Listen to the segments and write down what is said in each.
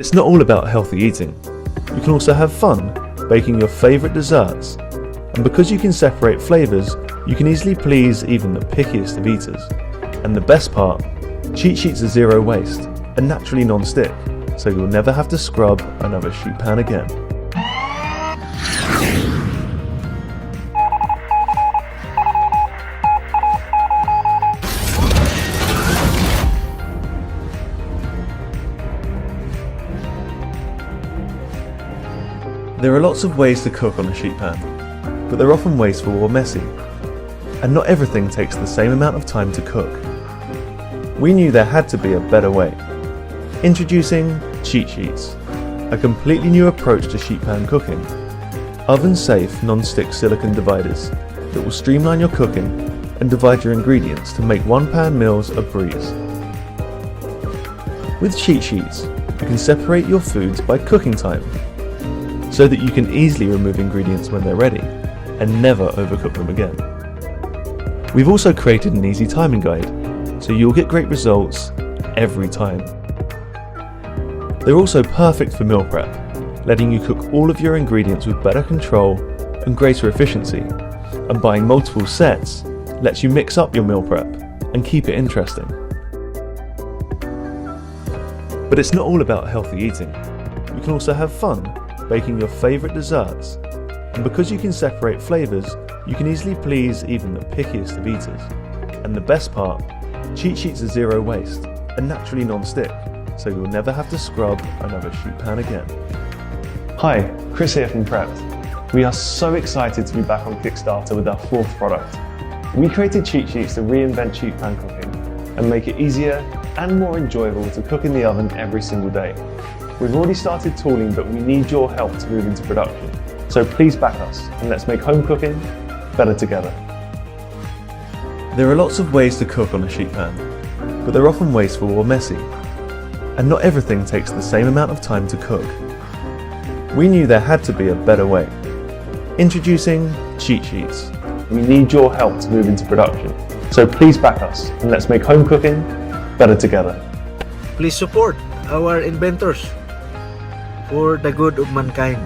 It's not all about healthy eating. You can also have fun baking your favourite desserts. And because you can separate flavours, you can easily please even the pickiest of eaters. And the best part, cheat sheets are zero waste and naturally non-stick, so you'll never have to scrub another sheet pan again. There are lots of ways to cook on a sheet pan, but they're often wasteful or messy, and not everything takes the same amount of time to cook. We knew there had to be a better way. Introducing cheat sheets, a completely new approach to sheet pan cooking. Oven-safe non-stick silicone dividers that will streamline your cooking and divide your ingredients to make one-pan meals a breeze. With cheat sheets, you can separate your foods by cooking time, so that you can easily remove ingredients when they're ready and never overcook them again. We've also created an easy timing guide, so you'll get great results every time. They're also perfect for meal prep, letting you cook all of your ingredients with better control and greater efficiency, and buying multiple sets lets you mix up your meal prep and keep it interesting. But it's not all about healthy eating. You can also have fun baking your favourite desserts, and because you can separate flavours, you can easily please even the pickiest of eaters. And the best part, cheat sheets are zero waste and naturally non-stick, so you'll never have to scrub another sheet pan again. Hi, Chris here from Prepped. We are so excited to be back on Kickstarter with our fourth product. We created cheat sheets to reinvent sheet pan cooking and make it easier and more enjoyable to cook in the oven every single day. We've already started tooling, but we need your help to move into production. So please back us and let's make home cooking better together. There are lots of ways to cook on a sheet pan, but they're often wasteful or messy. And not everything takes the same amount of time to cook. We knew there had to be a better way. Introducing cheat sheets. We need your help to move into production. So please back us and let's make home cooking better together. Please support our inventors for the good of mankind.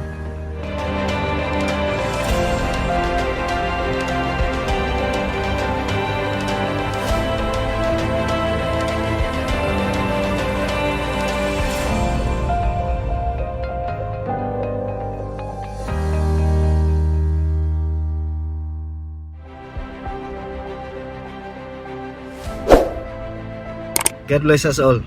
God bless us all.